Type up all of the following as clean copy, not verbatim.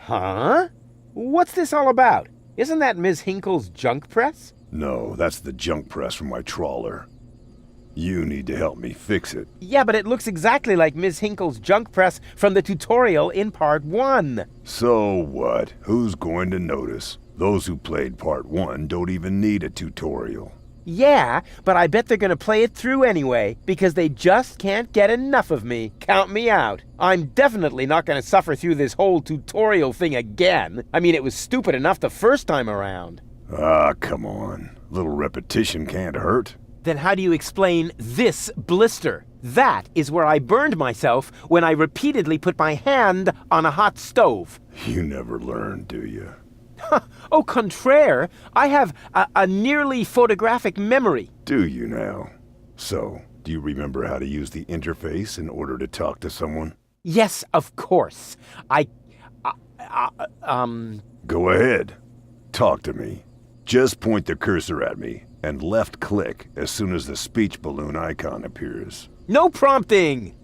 Huh? What's this all about? Isn't that Ms. Hinkle's junk press? No, that's the junk press from my trawler. You need to help me fix it. Yeah, but it looks exactly like Ms. Hinkle's junk press from the tutorial in Part 1. So what? Who's going to notice? Those who played Part 1 don't even need a tutorial. Yeah, but I bet they're gonna play it through anyway, because they just can't get enough of me. Count me out. I'm definitely not gonna suffer through this whole tutorial thing again. I mean, it was stupid enough the first time around. Ah, come on. A little repetition can't hurt. Then how do you explain this blister? That is where I burned myself when I repeatedly put my hand on a hot stove. You never learn, do you? Au contraire, I have a nearly photographic memory. Do you now? So, do you remember how to use the interface in order to talk to someone? Yes, of course. Go ahead. Talk to me. Just point the cursor at me and left-click as soon as the speech balloon icon appears. No prompting!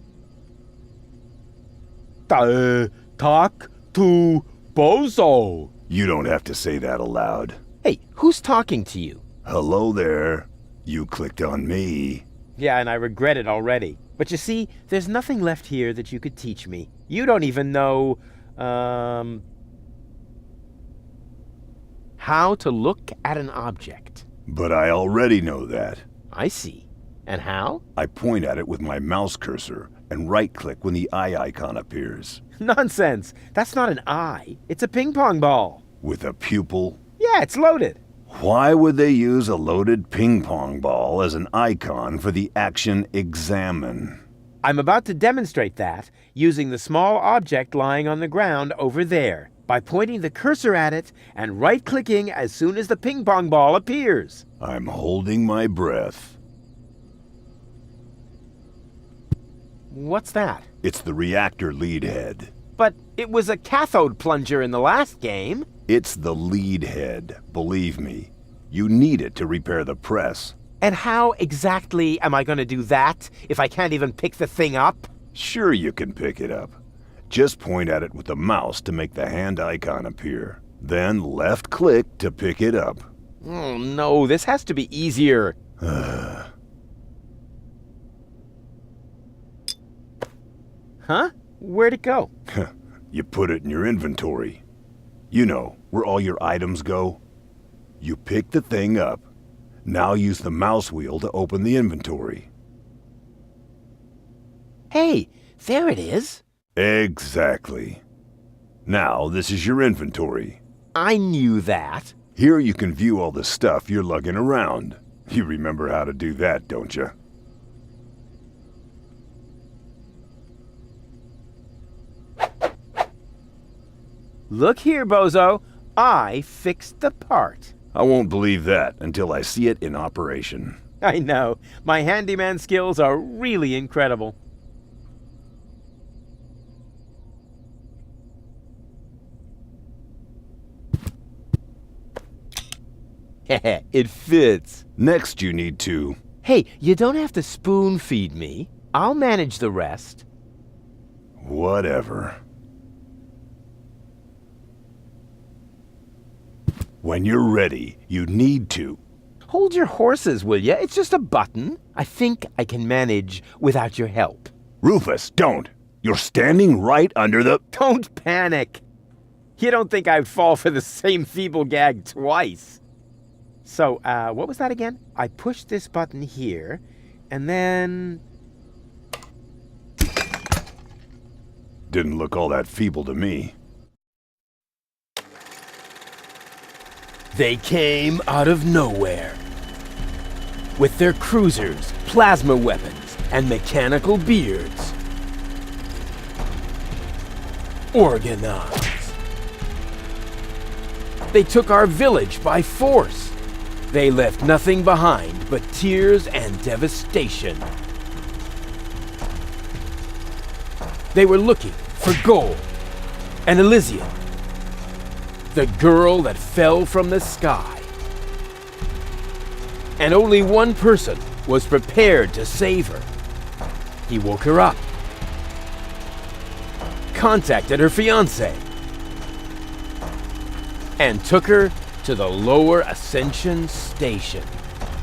Talk to Bozo. You don't have to say that aloud. Hey, who's talking to you? Hello there. You clicked on me. Yeah, and I regret it already. But you see, there's nothing left here that you could teach me. You don't even know, how to look at an object. But I already know that. I see. And how? I point at it with my mouse cursor and right-click when the eye icon appears. Nonsense. That's not an eye. It's a ping pong ball. With a pupil? Yeah, it's loaded. Why would they use a loaded ping pong ball as an icon for the action examine? I'm about to demonstrate that using the small object lying on the ground over there by pointing the cursor at it and right-clicking as soon as the ping pong ball appears. I'm holding my breath. What's that? It's the reactor lead head. But it was a cathode plunger in the last game. It's the lead head, believe me. You need it to repair the press. And how exactly am I going to do that if I can't even pick the thing up? Sure you can pick it up. Just point at it with the mouse to make the hand icon appear. Then left-click to pick it up. Oh no, this has to be easier. Huh? Where'd it go? You put it in your inventory. You know, where all your items go. You pick the thing up. Now use the mouse wheel to open the inventory. Hey, there it is. Exactly. Now, this is your inventory. I knew that. Here you can view all the stuff you're lugging around. You remember how to do that, don't you? Look here, Bozo. I fixed the part. I won't believe that until I see it in operation. I know. My handyman skills are really incredible. It fits. Next you need to... Hey, you don't have to spoon feed me. I'll manage the rest. Whatever. When you're ready, you need to... Hold your horses, will ya? It's just a button. I think I can manage without your help. Rufus, don't! You're standing right under the... Don't panic. You don't think I'd fall for the same feeble gag twice. So, what was that again? I pushed this button here, and then... Didn't look all that feeble to me. They came out of nowhere. With their cruisers, plasma weapons, and mechanical beards. Organize. They took our village by force. They left nothing behind but tears and devastation. They were looking for gold and Elysium, the girl that fell from the sky. And only one person was prepared to save her. He woke her up, contacted her fiancé, and took her to the lower Ascension station,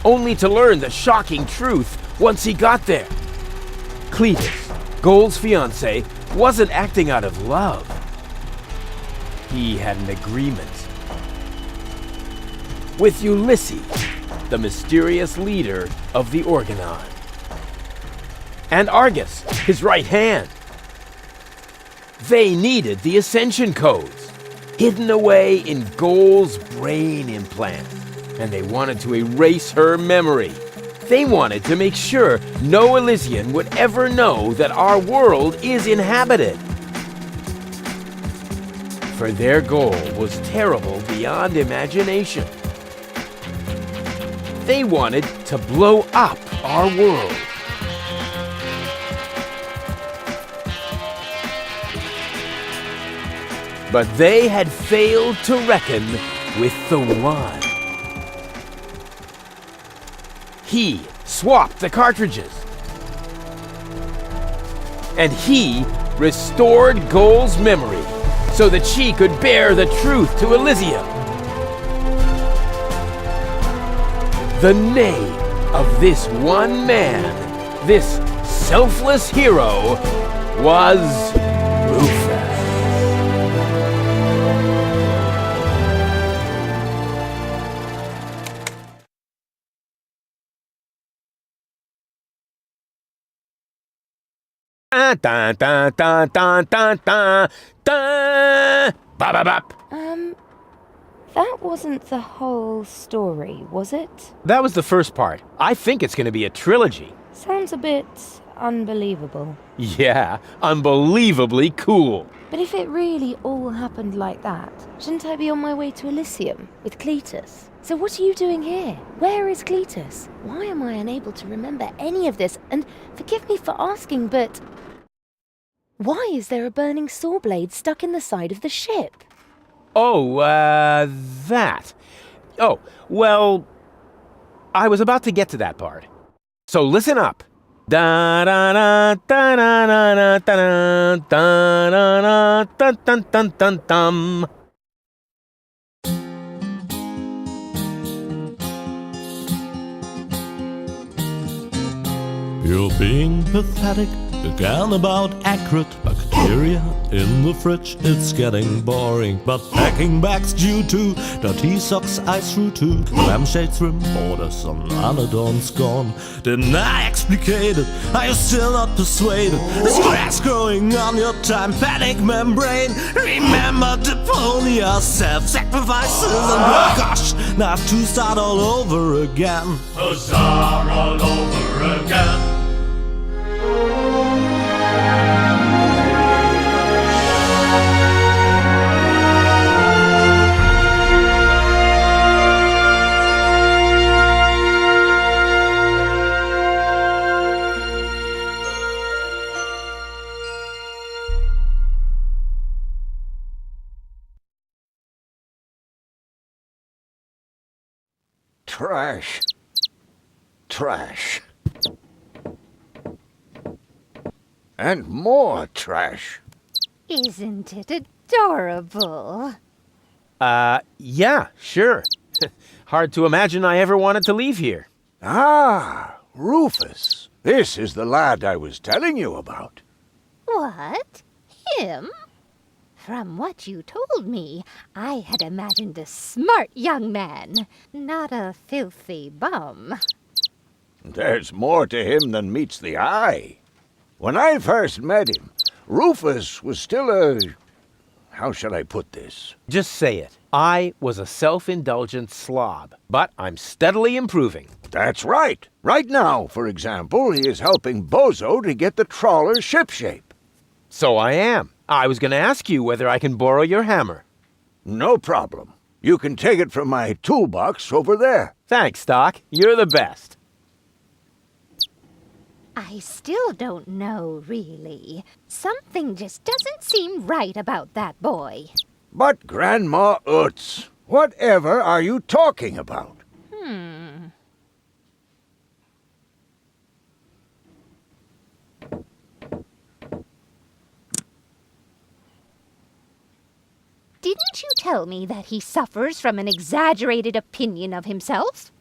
only to learn the shocking truth once he got there. Cletus, Gold's fiancé, wasn't acting out of love. He had an agreement with Ulysses, the mysterious leader of the Organon, and Argus, his right hand. They needed the Ascension codes, hidden away in Gold's brain implant, and they wanted to erase her memory. They wanted to make sure no Elysian would ever know that our world is inhabited. For their goal was terrible beyond imagination. They wanted to blow up our world. But they had failed to reckon with the One. He swapped the cartridges. And he restored Gold's memory so that she could bear the truth to Elysium. The name of this one man, this selfless hero, was Rufus. Dun, dun, dun, dun, dun, dun, dun. Bop, bop, bop. That wasn't the whole story, was it? That was the first part. I think it's going to be a trilogy. Sounds a bit unbelievable. Yeah, unbelievably cool. But if it really all happened like that, shouldn't I be on my way to Elysium with Cletus? So what are you doing here? Where is Cletus? Why am I unable to remember any of this? And forgive me for asking, but why is there a burning saw blade stuck in the side of the ship? Oh, that. Oh, well, I was about to get to that part. So listen up. Da da da da da da da da da da dun dun dun dun. You're being pathetic again about accurate bacteria in the fridge. It's getting boring, but packing bags due to dirty socks ice through to lampshades rim borders on Anadon's gone. Didn't I explicate it? Are you still not persuaded? Stress growing on your tympanic membrane. Remember Deponia, self-sacrifices, and oh gosh, now I have to start all over again. Huzzah, all over again. Trash. Trash. And more trash. Isn't it adorable? Yeah, sure. Hard to imagine I ever wanted to leave here. Ah, Rufus. This is the lad I was telling you about. What? Him? From what you told me, I had imagined a smart young man, not a filthy bum. There's more to him than meets the eye. When I first met him, Rufus was still a... How shall I put this? Just say it. I was a self-indulgent slob, but I'm steadily improving. That's right. Right now, for example, he is helping Bozo to get the trawler shipshape. So I am. I was going to ask you whether I can borrow your hammer. No problem. You can take it from my toolbox over there. Thanks, Doc. You're the best. I still don't know, really. Something just doesn't seem right about that boy. But Grandma Utz, whatever are you talking about? Didn't you tell me that he suffers from an exaggerated opinion of himself?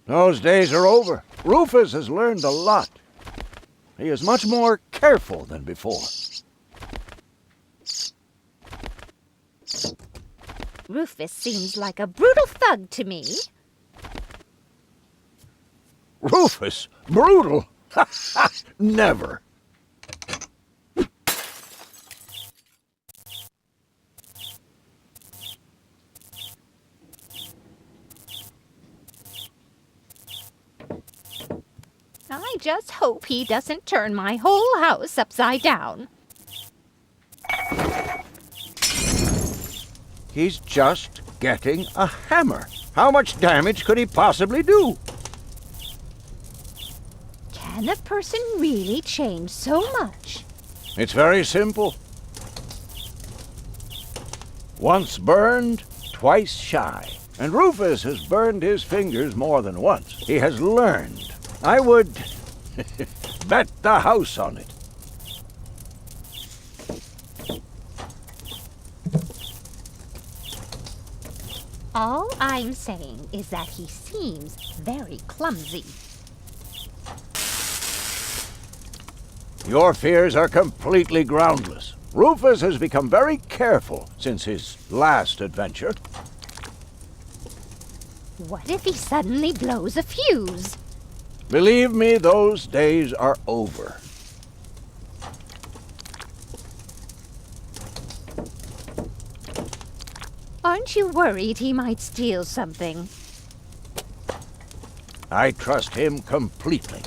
Those days are over. Rufus has learned a lot. He is much more careful than before. Rufus seems like a brutal thug to me. Rufus? Brutal? Never. I just hope he doesn't turn my whole house upside down. He's just getting a hammer. How much damage could he possibly do? Can a person really change so much? It's very simple. Once burned, twice shy. And Rufus has burned his fingers more than once. He has learned. I would bet the house on it. All I'm saying is that he seems very clumsy. Your fears are completely groundless. Rufus has become very careful since his last adventure. What if he suddenly blows a fuse? Believe me, those days are over. Aren't you worried he might steal something? I trust him completely.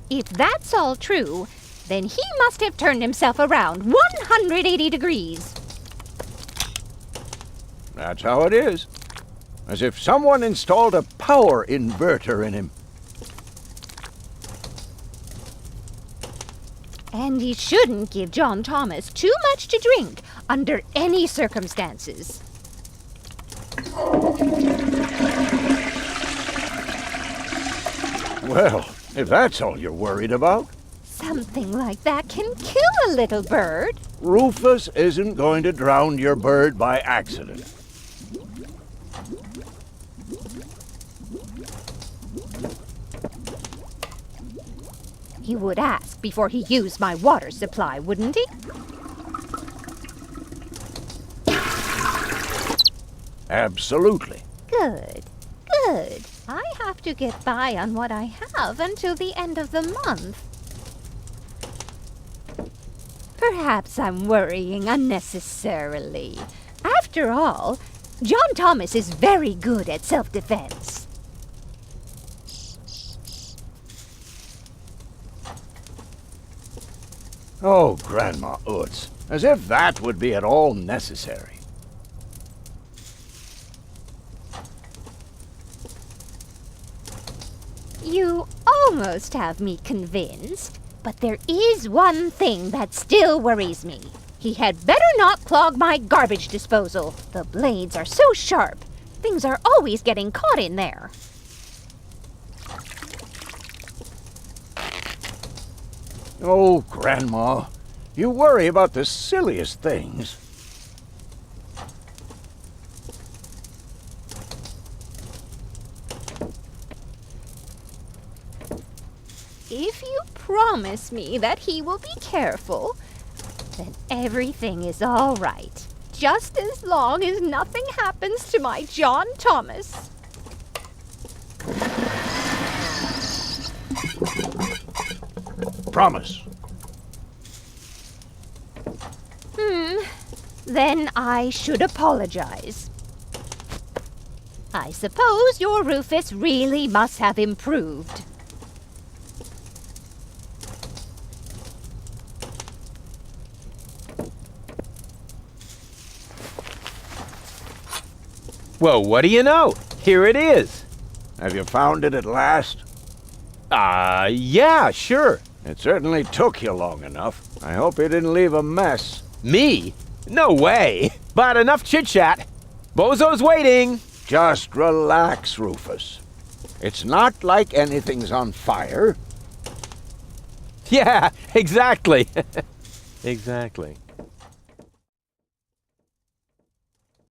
If that's all true, then he must have turned himself around 180 degrees. That's how it is. As if someone installed a power inverter in him. And he shouldn't give John Thomas too much to drink under any circumstances. Well, if that's all you're worried about. Something like that can kill a little bird. Rufus isn't going to drown your bird by accident. He would ask before he used my water supply, wouldn't he? Absolutely. Good, good. I have to get by on what I have until the end of the month. Perhaps I'm worrying unnecessarily. After all, John Thomas is very good at self-defense. Oh, Grandma Utz, as if that would be at all necessary. You almost have me convinced, but there is one thing that still worries me. He had better not clog my garbage disposal. The blades are so sharp. Things are always getting caught in there. Oh, Grandma, you worry about the silliest things. If you promise me that he will be careful, then everything is all right. Just as long as nothing happens to my John Thomas. Promise. Then I should apologize. I suppose your Rufus really must have improved. Well, what do you know? Here it is. Have you found it at last? Yeah, sure. It certainly took you long enough. I hope you didn't leave a mess. Me? No way. But enough chit-chat. Bozo's waiting. Just relax, Rufus. It's not like anything's on fire. Yeah, exactly. Exactly.